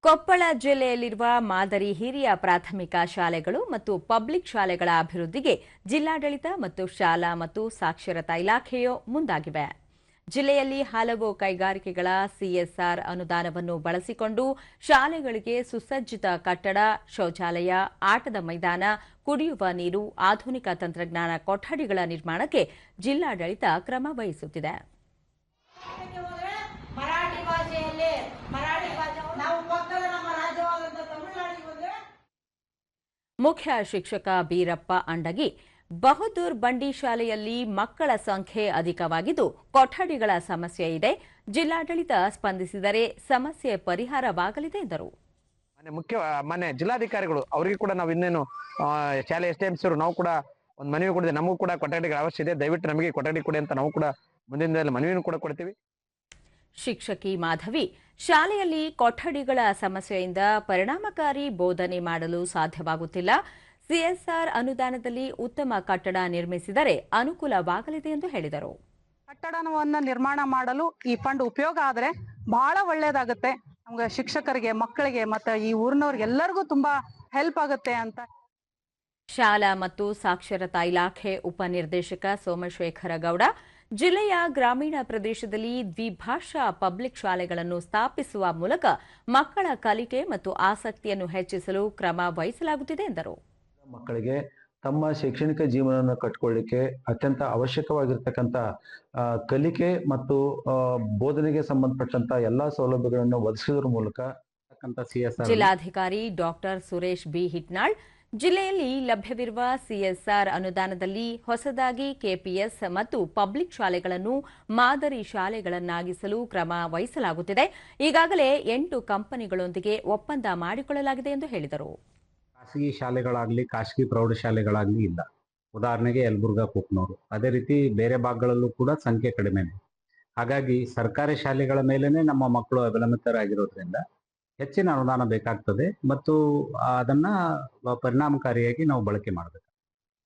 ಕೊಪ್ಪಳ ಜಿಲ್ಲೆಯಲ್ಲಿರುವ ಮಾದರಿ ಹಿರಿಯ ಪ್ರಾಥಮಿಕ ಶಾಲೆಗಳು ಮತ್ತು ಪಬ್ಲಿಕ್ ಶಾಲೆಗಳ ಅಭಿವೃದ್ಧಿಗೆ ಜಿಲ್ಲಾಡಳಿತ ಮತ್ತು ಶಾಲಾ ಮತ್ತು ಸಾಕ್ಷರತಾ ಇಲಾಖೆಯು ಮುಂದಾಗಿವೆ. ಜಿಲ್ಲೆಯಲ್ಲಿ ಹಲವು ಕೈಗಾರಿಕೆಗಳ ಸಿಎಸ್ಆರ್ ಅನುದಾನವನ್ನು ಬಳಸಿಕೊಂಡು ಶಾಲೆಗಳಿಗೆ ಸುಸಜ್ಜಿತ ಕಟ್ಟಡ, ಶೌಚಾಲಯ, ಆಟದ ಮೈದಾನ, ಕುಡಿಯುವ ನೀರು, ಆಧುನಿಕ ತಂತ್ರಜ್ಞಾನ ಕೊಠಡಿಗಳ ನಿರ್ಮಾಣಕ್ಕೆ ಜಿಲ್ಲಾಡಳಿತ ಕ್ರಮ ವಹಿಸುತ್ತಿದೆ. ಮುಖ್ಯ ಶಿಕ್ಷಕ ಬೀರಪ್ಪ ಅಂಡಗಿ, ಬಹದ್ದೂರ್ ಬಂಡಿ ಶಾಲೆಯಲ್ಲಿ ಮಕ್ಕಳ ಸಂಖ್ಯೆ ಅಧಿಕವಾಗಿದ್ದು ಕೊಠಡಿಗಳ ಸಮಸ್ಯೆ ಇದೆ. ಜಿಲ್ಲಾಡಳಿತ ಸ್ಪಂದಿಸಿದರೆ ಸಮಸ್ಯೆ ಪರಿಹಾರವಾಗಲಿದೆ ಎಂದರು. ಮಾನ್ಯ ಜಿಲ್ಲಾಧಿಕಾರಿಗಳು ಅವರಿಗೆ ಕೂಡ ನಾವು ಇನ್ನೇನು ಶಾಲೆ ಎಸ್ಡಿಎಂಸಿ ನಾವು ಕೂಡ ಒಂದು ಮನವಿ ಕೊಡಿದೆ. ನಮಗೂ ಕೂಡ ಕೊಠಡಿಗಳ ಅವಶ್ಯ ಇದೆ, ದಯವಿಟ್ಟು ನಮಗೆ ಕೊಠಡಿ ಕೊಡಿ ಅಂತ ನಾವು ಕೂಡ ಮುಂದಿನ ದಿನದಲ್ಲಿ ಮನವಿಯನ್ನು ಕೂಡ ಕೊಡ್ತೀವಿ. ಶಿಕ್ಷಕಿ ಮಾಧವಿ, ಶಾಲೆಯಲ್ಲಿ ಕೊಠಡಿಗಳ ಸಮಸ್ಯೆಯಿಂದ ಪರಿಣಾಮಕಾರಿ ಬೋಧನೆ ಮಾಡಲು ಸಾಧ್ಯವಾಗುತ್ತಿಲ್ಲ. ಸಿಎಸ್ಆರ್ ಅನುದಾನದಲ್ಲಿ ಉತ್ತಮ ಕಟ್ಟಡ ನಿರ್ಮಿಸಿದರೆ ಅನುಕೂಲವಾಗಲಿದೆ ಎಂದು ಹೇಳಿದರು. ಕಟ್ಟಡವನ್ನು ನಿರ್ಮಾಣ ಮಾಡಲು ಈ ಫಂಡ್ ಉಪಯೋಗ ಆದರೆ ಬಹಳ ಒಳ್ಳೆಯದಾಗುತ್ತೆ. ನಮ್ಗೆ ಶಿಕ್ಷಕರಿಗೆ, ಮಕ್ಕಳಿಗೆ ಮತ್ತು ಈ ಊರಿನವ್ರಿಗೆ ಎಲ್ಲರಿಗೂ ತುಂಬಾ ಹೆಲ್ಪ್ ಆಗುತ್ತೆ ಅಂತ. ಶಾಲಾ ಮತ್ತು ಸಾಕ್ಷರತಾ ಇಲಾಖೆ ಉಪನಿರ್ದೇಶಕ ಸೋಮಶೇಖರ ಗೌಡ, ಜಿಲ್ಲೆಯ ಗ್ರಾಮೀಣ ಪ್ರದೇಶದಲ್ಲಿ ದ್ವಿಭಾಷಾ ಪಬ್ಲಿಕ್ ಶಾಲೆಗಳನ್ನು ಸ್ಥಾಪಿಸುವ ಮೂಲಕ ಮಕ್ಕಳ ಕಲಿಕೆ ಮತ್ತು ಆಸಕ್ತಿಯನ್ನು ಹೆಚ್ಚಿಸಲು ಕ್ರಮ ವಹಿಸಲಾಗುತ್ತಿದೆ ಎಂದರು. ಮಕ್ಕಳಿಗೆ ತಮ್ಮ ಶೈಕ್ಷಣಿಕ ಜೀವನವನ್ನು ಕಟ್ಟಿಕೊಳ್ಳಿಕ್ಕೆ ಅತ್ಯಂತ ಅವಶ್ಯಕವಾಗಿರ್ತಕ್ಕಂಥ ಕಲಿಕೆ ಮತ್ತು ಬೋಧನೆಗೆ ಸಂಬಂಧಪಟ್ಟಂತ ಎಲ್ಲಾ ಸೌಲಭ್ಯಗಳನ್ನು ಒದಗಿಸುವುದರ ಮೂಲಕ ಜಿಲ್ಲಾಧಿಕಾರಿ ಡಾಕ್ಟರ್ ಸುರೇಶ್ ಬಿ ಹಿಟ್ನಾಳ್, ಜಿಲ್ಲೆಯಲ್ಲಿ ಲಭ್ಯವಿರುವ ಸಿಎಸ್ಆರ್ ಅನುದಾನದಲ್ಲಿ ಹೊಸದಾಗಿ ಕೆಪಿಎಸ್ ಮತ್ತು ಪಬ್ಲಿಕ್ ಶಾಲೆಗಳನ್ನು ಮಾದರಿ ಶಾಲೆಗಳನ್ನಾಗಿಸಲು ಕ್ರಮ ವಹಿಸಲಾಗುತ್ತಿದೆ. ಈಗಾಗಲೇ 8 ಕಂಪನಿಗಳೊಂದಿಗೆ ಒಪ್ಪಂದ ಮಾಡಿಕೊಳ್ಳಲಾಗಿದೆ ಎಂದು ಹೇಳಿದರು. ಖಾಸಗಿ ಶಾಲೆಗಳಾಗಲಿ, ಖಾಸಗಿ ಪ್ರೌಢಶಾಲೆಗಳಾಗಲಿ ಇಲ್ಲ. ಉದಾಹರಣೆಗೆ ಯಲಬುರ್ಗಾ, ಕುಕ್ನೂರು, ಅದೇ ರೀತಿ ಬೇರೆ ಭಾಗಗಳಲ್ಲೂ ಕೂಡ ಸಂಖ್ಯೆ ಕಡಿಮೆ. ಹಾಗಾಗಿ ಸರ್ಕಾರಿ ಶಾಲೆಗಳ ಮೇಲೇನೆ ನಮ್ಮ ಮಕ್ಕಳು ಅವಲಂಬಿತರಾಗಿರೋದ್ರಿಂದ ಹೆಚ್ಚಿನ ಅನುದಾನ ಬೇಕಾಗ್ತದೆ ಮತ್ತು ಅದನ್ನ ಪರಿಣಾಮಕಾರಿಯಾಗಿ ನಾವು ಬಳಕೆ ಮಾಡಬೇಕು.